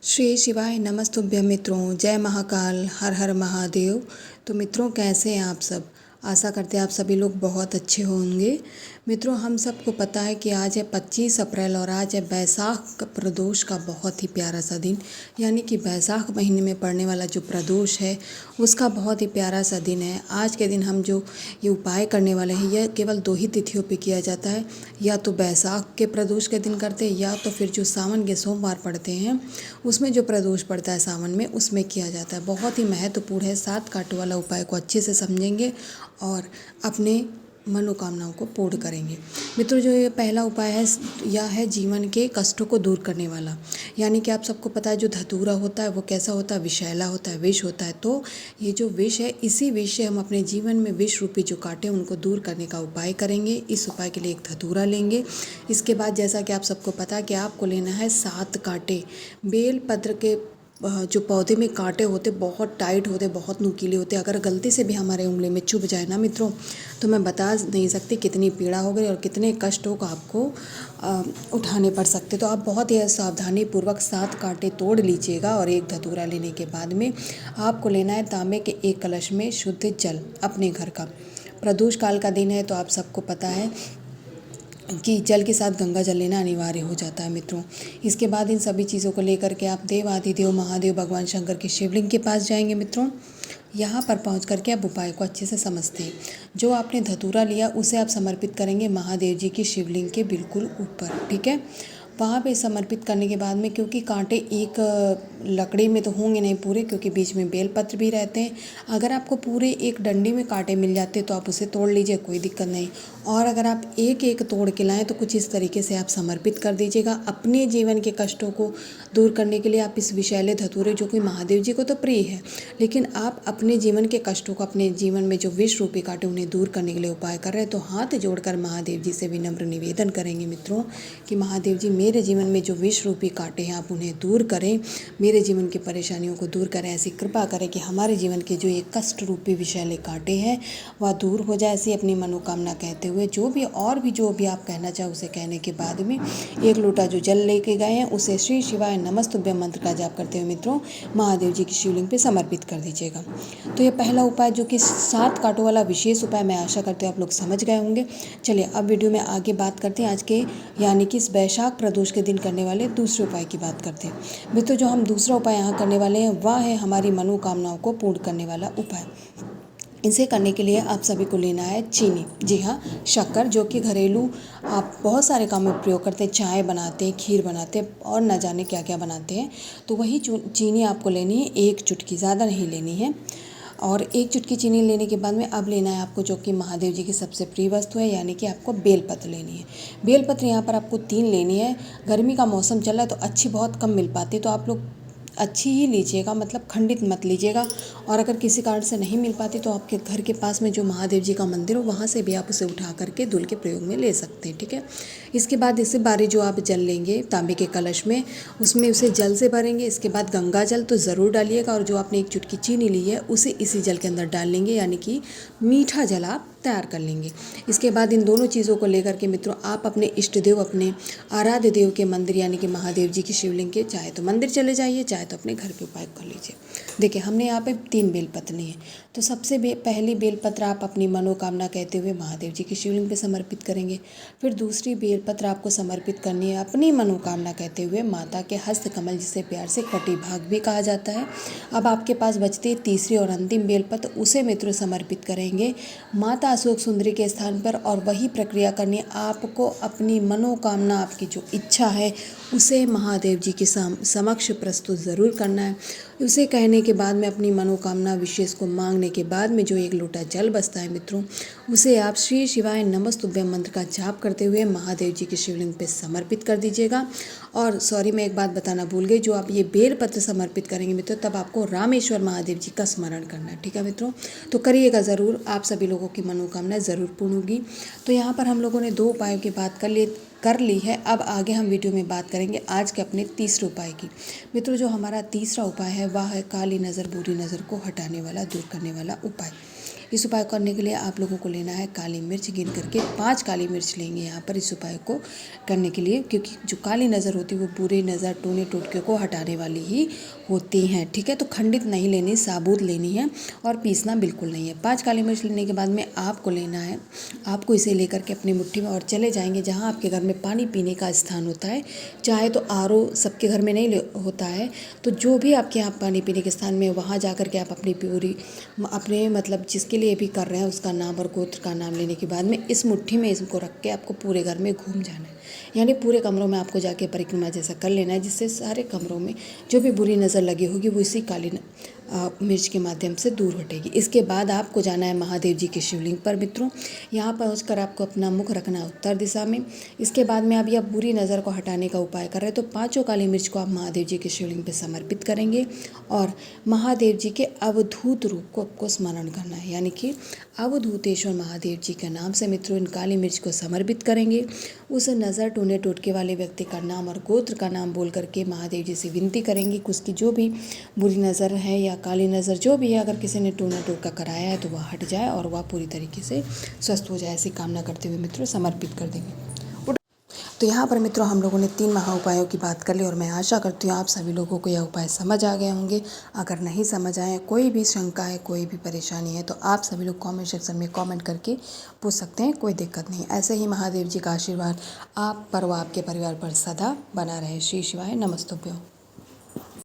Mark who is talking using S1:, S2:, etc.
S1: श्री शिवाय नमस्तुभ्यं मित्रों, जय महाकाल, हर हर महादेव। तो मित्रों, कैसे हैं आप सब? आशा करते हैं आप सभी लोग बहुत अच्छे होंगे। मित्रों, हम सबको पता है कि आज है 25 अप्रैल और आज है बैसाख प्रदोष का बहुत ही प्यारा सा दिन। यानी कि बैसाख महीने में पड़ने वाला जो प्रदोष है उसका बहुत ही प्यारा सा दिन है। आज के दिन हम जो ये उपाय करने वाले हैं यह केवल 2 ही तिथियों पे किया जाता है। या तो बैसाख के प्रदोष के दिन करते हैं या तो फिर जो सावन के सोमवार पड़ते हैं उसमें जो प्रदोष पड़ता है सावन में उसमें किया जाता है। बहुत ही महत्वपूर्ण है। 7 कांटों वाला उपाय को अच्छे से समझेंगे और अपने मनोकामनाओं को पूर्ण करेंगे। मित्रों, जो ये पहला उपाय है यह है जीवन के कष्टों को दूर करने वाला। यानी कि आप सबको पता है जो धतूरा होता है वो कैसा होता है, विषैला होता है, विष होता है। तो ये जो विष है, इसी विष से हम अपने जीवन में विष रूपी जो कांटे उनको दूर करने का उपाय करेंगे। इस उपाय के लिए एक धतूरा लेंगे। इसके बाद जैसा कि आप सबको पता है कि आपको लेना है 7 कांटे। बेल पत्र के जो पौधे में कांटे होते बहुत टाइट होते, बहुत नुकीले होते। अगर गलती से भी हमारे उंगली में चुभ जाए ना मित्रों, तो मैं बता नहीं सकती कितनी पीड़ा हो गई और कितने कष्टों का आपको उठाने पड़ सकते। तो आप बहुत ही सावधानी पूर्वक 7 कांटे तोड़ लीजिएगा। और एक धतूरा लेने के बाद में आपको लेना है तांबे के एक कलश में शुद्ध जल अपने घर का। प्रदोष काल का दिन है तो आप सबको पता है कि जल के साथ गंगा जल लेना अनिवार्य हो जाता है मित्रों। इसके बाद इन सभी चीज़ों को लेकर के आप देव आदिदेव महादेव भगवान शंकर के शिवलिंग के पास जाएंगे मित्रों। यहाँ पर पहुँच करके आप उपाय को अच्छे से समझते हैं। जो आपने धतूरा लिया उसे आप समर्पित करेंगे महादेव जी की शिवलिंग के बिल्कुल ऊपर, ठीक है। वहाँ पे समर्पित करने के बाद में, क्योंकि कांटे एक लकड़ी में तो होंगे नहीं पूरे, क्योंकि बीच में बेलपत्र भी रहते हैं। अगर आपको पूरे एक डंडी में कांटे मिल जाते तो आप उसे तोड़ लीजिए, कोई दिक्कत नहीं। और अगर आप एक एक तोड़ के लाएँ तो कुछ इस तरीके से आप समर्पित कर दीजिएगा। अपने जीवन के कष्टों को दूर करने के लिए आप इस विषैले धतूरे, जो कि महादेव जी को तो प्रिय है, लेकिन आप अपने जीवन के कष्टों को, अपने जीवन में जो विष रूपी कांटे उन्हें दूर करने के लिए उपाय कर रहे हैं, तो हाथ जोड़कर महादेव जी से विनम्र निवेदन करेंगे मित्रों कि महादेव जी, मेरे जीवन में जो विष रूपी कांटे हैं आप उन्हें दूर करें, मेरे जीवन की परेशानियों को दूर करें। ऐसी कृपा करें कि हमारे जीवन के जो ये कष्ट रूपी विषैले कांटे हैं वह दूर हो जाए। ऐसी अपनी मनोकामना कहते हुए जो भी आप कहना चाहे उसे कहने के बाद में 1 लोटा जो जल लेके गए हैं उसे श्री शिवाय नमस्तुभ्यं मंत्र का जाप करते हुए मित्रों महादेव जी की शिवलिंग पे समर्पित कर दीजिएगा। तो ये पहला उपाय, जो कि 7 कांटों वाला विशेष उपाय, मैं आशा करती हूँ आप लोग समझ गए होंगे। चलिए अब वीडियो में आगे बात करते हैं आज के, यानी कि इस बैसाख प्रदोष के दिन करने वाले दूसरे उपाय की बात करते हैं। मित्रों, जो हम दूसरा उपाय यहाँ करने वाले हैं वह है हमारी मनोकामनाओं को पूर्ण करने वाला उपाय। इसे करने के लिए आप सभी को लेना है चीनी। जी हाँ, शक्कर, जो कि घरेलू आप बहुत सारे काम में प्रयोग करते हैं। चाय बनाते हैं, खीर बनाते हैं और न जाने क्या क्या बनाते हैं। तो वही चीनी आपको लेनी है, 1 चुटकी, ज़्यादा नहीं लेनी है। और 1 चुटकी चीनी लेने के बाद में अब लेना है आपको, जो कि महादेव जी की सबसे प्रिय वस्तु है, यानी कि आपको बेलपत्र लेनी है। बेलपत्र यहाँ पर आपको 3 लेनी है। गर्मी का मौसम चल रहा है तो अच्छी बहुत कम मिल पाती है, तो आप लोग अच्छी ही लीजिएगा, मतलब खंडित मत लीजिएगा। और अगर किसी कारण से नहीं मिल पाती तो आपके घर के पास में जो महादेव जी का मंदिर हो वहाँ से भी आप उसे उठा करके धुल के प्रयोग में ले सकते हैं, ठीक है। इसके बाद इससे बारी जो आप जल लेंगे तांबे के कलश में, उसमें उसे जल से भरेंगे। इसके बाद गंगा जल तो ज़रूर डालिएगा और जो आपने 1 चुटकी चीनी ली है उसे इसी जल के अंदर डाल लेंगे, यानी कि मीठा जल आप तैयार कर लेंगे। इसके बाद इन दोनों चीज़ों को लेकर के मित्रों आप अपने इष्ट देव, अपने आराध्य देव के मंदिर, यानी कि महादेव जी की शिवलिंग के, चाहे तो मंदिर चले जाइए चाहे तो अपने घर के उपाय कर लीजिए। देखिए, हमने यहाँ पे 3 बेलपत्र लिए हैं। तो सबसे पहली बेलपत्र आप अपनी मनोकामना कहते हुए महादेव जी की शिवलिंग पे समर्पित करेंगे। फिर दूसरी बेलपत्र आपको समर्पित करनी है अपनी मनोकामना कहते हुए माता के हस्त कमल, जिसे प्यार से कटी भाग भी कहा जाता है। अब आपके पास बचती है तीसरी और अंतिम बेलपत्र, उसे मित्रों समर्पित करेंगे माता अशोक सुंदरी के स्थान पर। और वही प्रक्रिया करनी है आपको, अपनी मनोकामना, आपकी जो इच्छा है उसे महादेव जी के समक्ष प्रस्तुत ज़रूर करना है। उसे कहने के बाद में अपनी मनोकामना विशेष को मांगने के बाद में जो 1 लोटा जल बचता है मित्रों, उसे आप श्री शिवाय नमस्तुभ्यं मंत्र का जाप करते हुए महादेव जी की शिवलिंग पे समर्पित कर दीजिएगा। और सॉरी, मैं एक बात बताना भूल गई, जो आप ये बेलपत्र समर्पित करेंगे मित्रों तब आपको रामेश्वर महादेव जी का स्मरण करना है, ठीक है मित्रों। तो करिएगा ज़रूर, आप सभी लोगों की मनोकामना ज़रूर पूर्ण होगी। तो यहाँ पर हम लोगों ने 2 उपायों की बात कर ली है। अब आगे हम वीडियो में बात करेंगे आज के अपने तीसरे उपाय की। मित्रों, जो हमारा तीसरा उपाय है वह है काली नज़र, बुरी नज़र को हटाने वाला, दूर करने वाला उपाय। इस उपाय को करने के लिए आप लोगों को लेना है काली मिर्च, गिन करके 5 काली मिर्च लेंगे यहाँ पर इस उपाय को करने के लिए, क्योंकि जो काली नज़र होती है वो बुरी नज़र, टोने टोटके को हटाने वाली ही होती हैं। ठीक है, तो खंडित नहीं लेनी, साबुत लेनी है और पीसना बिल्कुल नहीं है। 5 काली मिर्च लेने के बाद में आपको लेना है, आपको इसे लेकर के अपनी मुट्ठी में और चले जाएंगे जहाँ आपके घर में पानी पीने का स्थान होता है। चाहे तो आरओ सबके घर में नहीं होता है, तो जो भी आपके यहाँ पानी पीने के स्थान में, वहाँ जा कर के आप अपनी पूरी अपने मतलब जिसके लिए भी कर रहे हैं उसका नाम और गोत्र का नाम लेने के बाद में इस मुट्ठी में इसको रख के आपको पूरे घर में घूम जाना है, यानी पूरे कमरों में आपको जाके परिक्रमा जैसा कर लेना है, जिससे सारे कमरों में जो भी बुरी नज़र लगी होगी वो इसी काली मिर्च के माध्यम से दूर हटेगी। इसके बाद आपको जाना है महादेव जी के शिवलिंग पर मित्रों। यहाँ पहुँचकर आपको अपना मुख रखना है उत्तर दिशा में। इसके बाद में आप यह बुरी नज़र को हटाने का उपाय कर रहे हैं, तो 5 काली मिर्च को आप महादेव जी के शिवलिंग पर समर्पित करेंगे और महादेव जी के अवधूत रूप को आपको स्मरण करना है, यानी कि अवधूतेश्वर महादेव जी के नाम से मित्रों इन काली मिर्च को समर्पित करेंगे। उस नज़र टूने टोटके वाले व्यक्ति का नाम और गोत्र का नाम बोल करके महादेव जी से विनती करेंगे कि उसकी जो भी बुरी नज़र है या काली नज़र जो भी है, अगर किसी ने टूना टोटका कराया है तो वह हट जाए और वह पूरी तरीके से स्वस्थ हो जाए, ऐसी कामना करते हुए मित्रों समर्पित कर देंगे। तो यहाँ पर मित्रों हम लोगों ने 3 महा उपायों की बात कर ली और मैं आशा करती हूँ आप सभी लोगों को यह उपाय समझ आ गए होंगे। अगर नहीं समझ आए, कोई भी शंका है, कोई भी परेशानी है, तो आप सभी लोग कमेंट सेक्शन में कमेंट करके पूछ सकते हैं, कोई दिक्कत नहीं। ऐसे ही महादेव जी का आशीर्वाद आप पर व आपके परिवार पर सदा बना रहे। श्री शिवाय नमस्तुभ्यं।